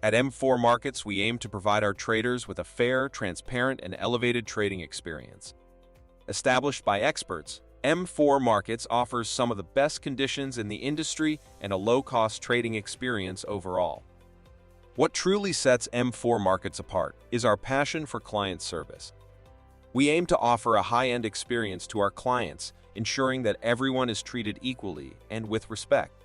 At M4 Markets, we aim to provide our traders with a fair, transparent, and elevated trading experience. Established by experts, M4 Markets offers some of the best conditions in the industry and a low-cost trading experience overall. What truly sets M4 Markets apart is our passion for client service. We aim to offer a high-end experience to our clients, ensuring that everyone is treated equally and with respect.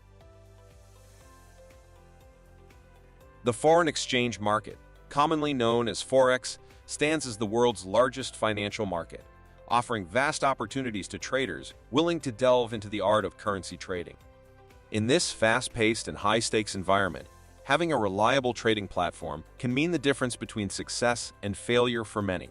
The foreign exchange market, commonly known as Forex, stands as the world's largest financial market, offering vast opportunities to traders willing to delve into the art of currency trading. In this fast-paced and high-stakes environment, having a reliable trading platform can mean the difference between success and failure for many.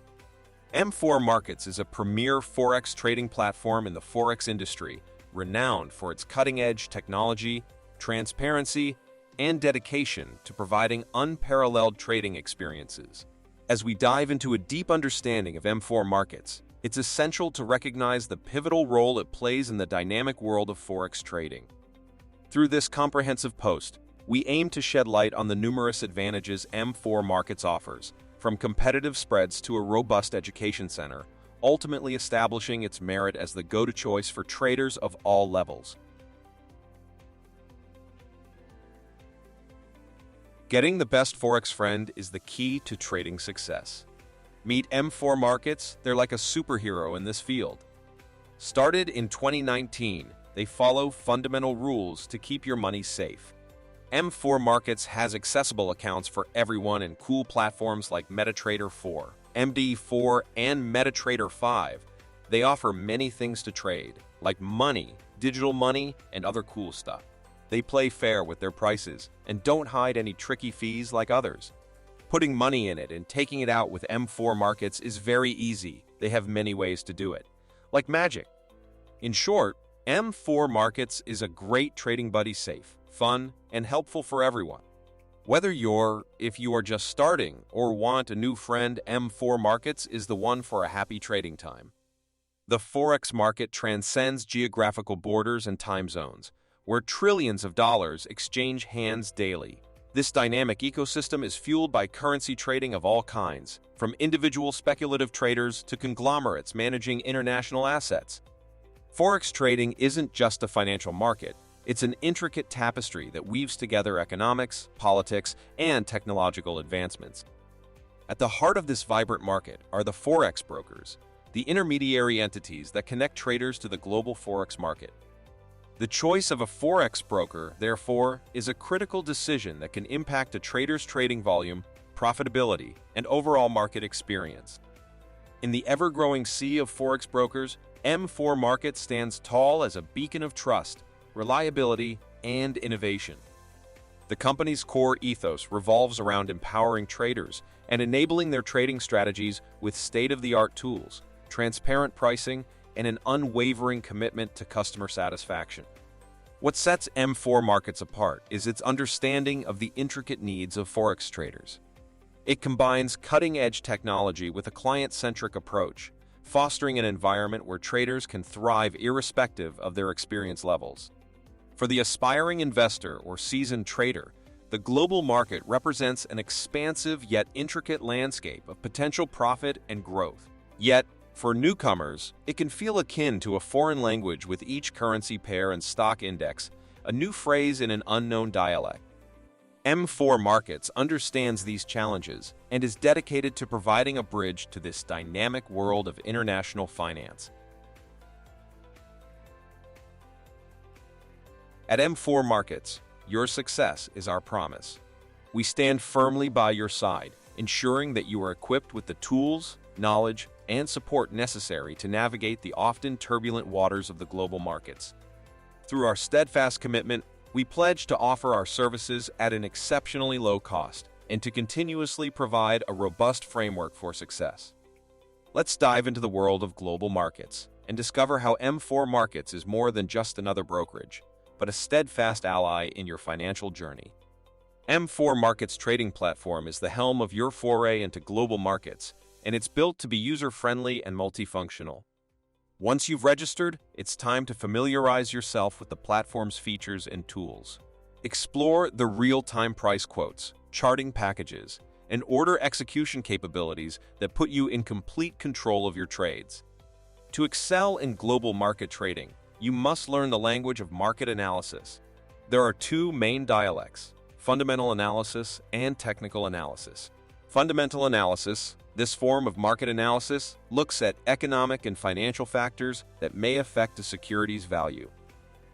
M4 Markets is a premier Forex trading platform in the Forex industry, renowned for its cutting-edge technology, transparency, and dedication to providing unparalleled trading experiences. As we dive into a deep understanding of M4 Markets, it's essential to recognize the pivotal role it plays in the dynamic world of Forex trading. Through this comprehensive post, we aim to shed light on the numerous advantages M4 Markets offers, from competitive spreads to a robust education center, ultimately establishing its merit as the go-to choice for traders of all levels. Getting the best Forex friend is the key to trading success. Meet M4 Markets, they're like a superhero in this field. Started in 2019, they follow fundamental rules to keep your money safe. M4 Markets has accessible accounts for everyone in cool platforms like MetaTrader 4, MD4, and MetaTrader 5. They offer many things to trade, like money, digital money, and other cool stuff. They play fair with their prices and don't hide any tricky fees like others. Putting money in it and taking it out with M4 Markets is very easy. They have many ways to do it, like magic. In short, M4 Markets is a great trading buddy, safe, fun, and helpful for everyone. Whether if you are just starting or want a new friend, M4 Markets is the one for a happy trading time. The Forex market transcends geographical borders and time zones, where trillions of dollars exchange hands daily. This dynamic ecosystem is fueled by currency trading of all kinds, from individual speculative traders to conglomerates managing international assets. Forex trading isn't just a financial market, it's an intricate tapestry that weaves together economics, politics, and technological advancements. At the heart of this vibrant market are the Forex brokers, the intermediary entities that connect traders to the global Forex market. The choice of a Forex broker, therefore, is a critical decision that can impact a trader's trading volume, profitability, and overall market experience. In the ever-growing sea of Forex brokers, M4 Markets stands tall as a beacon of trust, reliability, and innovation. The company's core ethos revolves around empowering traders and enabling their trading strategies with state-of-the-art tools, transparent pricing, and an unwavering commitment to customer satisfaction. What sets M4 Markets apart is its understanding of the intricate needs of Forex traders. It combines cutting-edge technology with a client-centric approach, fostering an environment where traders can thrive irrespective of their experience levels. For the aspiring investor or seasoned trader, the global market represents an expansive yet intricate landscape of potential profit and growth. Yet, for newcomers, it can feel akin to a foreign language with each currency pair and stock index, a new phrase in an unknown dialect. M4 Markets understands these challenges and is dedicated to providing a bridge to this dynamic world of international finance. At M4 Markets, your success is our promise. We stand firmly by your side, ensuring that you are equipped with the tools, knowledge, and support necessary to navigate the often turbulent waters of the global markets. Through our steadfast commitment, we pledge to offer our services at an exceptionally low cost and to continuously provide a robust framework for success. Let's dive into the world of global markets and discover how M4 Markets is more than just another brokerage, but a steadfast ally in your financial journey. M4 Markets trading platform is the helm of your foray into global markets, and it's built to be user-friendly and multifunctional. Once you've registered, it's time to familiarize yourself with the platform's features and tools. Explore the real-time price quotes, charting packages, and order execution capabilities that put you in complete control of your trades. To excel in global market trading, you must learn the language of market analysis. There are two main dialects: fundamental analysis and technical analysis. Fundamental analysis, this form of market analysis, looks at economic and financial factors that may affect a security's value.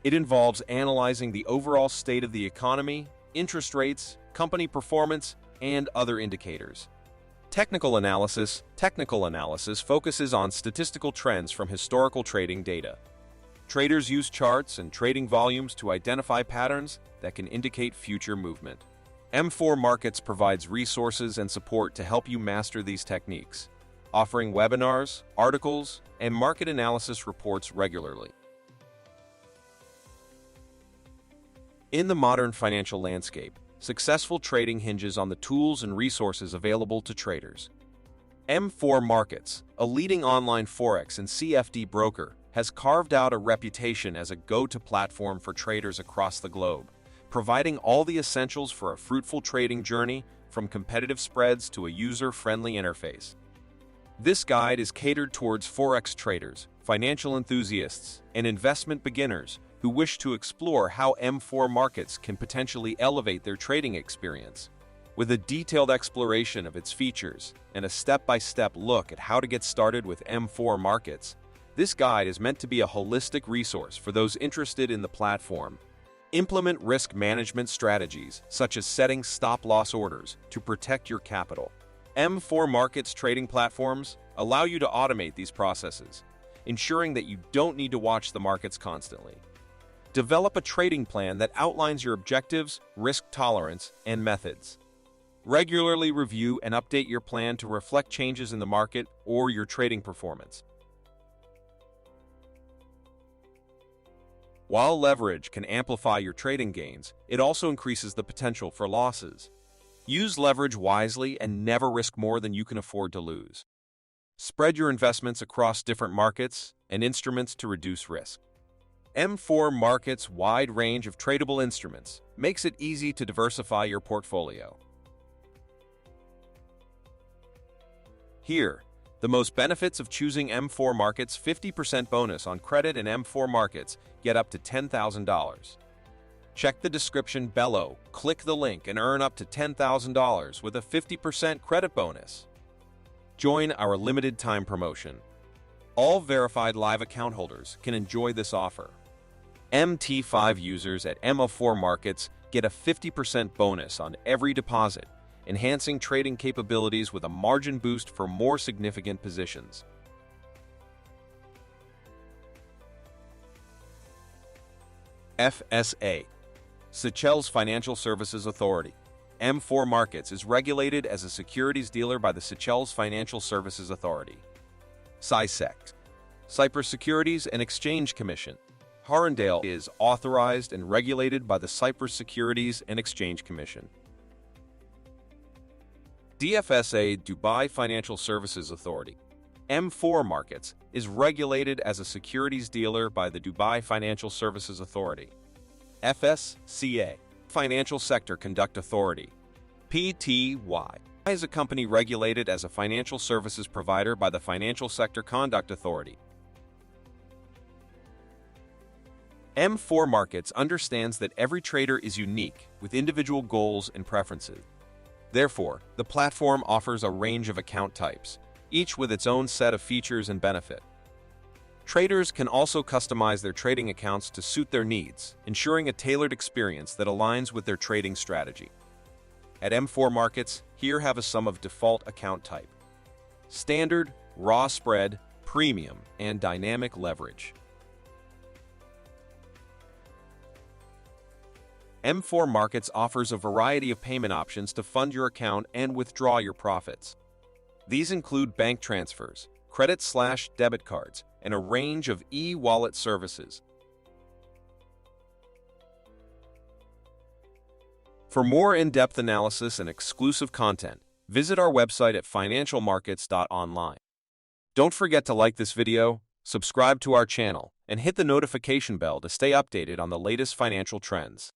It involves analyzing the overall state of the economy, interest rates, company performance, and other indicators. Technical analysis focuses on statistical trends from historical trading data. Traders use charts and trading volumes to identify patterns that can indicate future movement. M4markets provides resources and support to help you master these techniques, offering webinars, articles, and market analysis reports regularly. In the modern financial landscape, successful trading hinges on the tools and resources available to traders. M4markets, a leading online Forex and CFD broker, has carved out a reputation as a go-to platform for traders across the globe, providing all the essentials for a fruitful trading journey, from competitive spreads to a user-friendly interface. This guide is catered towards Forex traders, financial enthusiasts, and investment beginners who wish to explore how M4markets can potentially elevate their trading experience. With a detailed exploration of its features and a step-by-step look at how to get started with M4markets, this guide is meant to be a holistic resource for those interested in the platform. Implement risk management strategies, such as setting stop-loss orders to protect your capital. M4markets trading platforms allow you to automate these processes, ensuring that you don't need to watch the markets constantly. Develop a trading plan that outlines your objectives, risk tolerance, and methods. Regularly review and update your plan to reflect changes in the market or your trading performance. While leverage can amplify your trading gains, it also increases the potential for losses. Use leverage wisely and never risk more than you can afford to lose. Spread your investments across different markets and instruments to reduce risk. M4markets' wide range of tradable instruments makes it easy to diversify your portfolio. Here, the most benefits of choosing M4markets: 50% bonus on credit and M4markets get up to $10,000. Check the description below, click the link, and earn up to $10,000 with a 50% credit bonus. Join our limited time promotion. All verified live account holders can enjoy this offer. MT5 users at M4markets get a 50% bonus on every deposit, enhancing trading capabilities with a margin boost for more significant positions. FSA, Seychelles Financial Services Authority. M4markets is regulated as a securities dealer by the Seychelles Financial Services Authority. CySEC, Cyprus Securities and Exchange Commission. Harendale is authorized and regulated by the Cyprus Securities and Exchange Commission. DFSA, Dubai Financial Services Authority. M4markets is regulated as a securities dealer by the Dubai Financial Services Authority. FSCA, Financial Sector Conduct Authority. PTY is a company regulated as a financial services provider by the Financial Sector Conduct Authority. M4markets understands that every trader is unique, with individual goals and preferences. Therefore, the platform offers a range of account types, each with its own set of features and benefit. Traders can also customize their trading accounts to suit their needs, ensuring a tailored experience that aligns with their trading strategy. At M4markets, here have a sum of default account type: standard, raw spread, premium, and dynamic leverage. M4markets offers a variety of payment options to fund your account and withdraw your profits. These include bank transfers, credit/debit cards, and a range of e-wallet services. For more in-depth analysis and exclusive content, visit our website at financialmarkets.online. Don't forget to like this video, subscribe to our channel, and hit the notification bell to stay updated on the latest financial trends.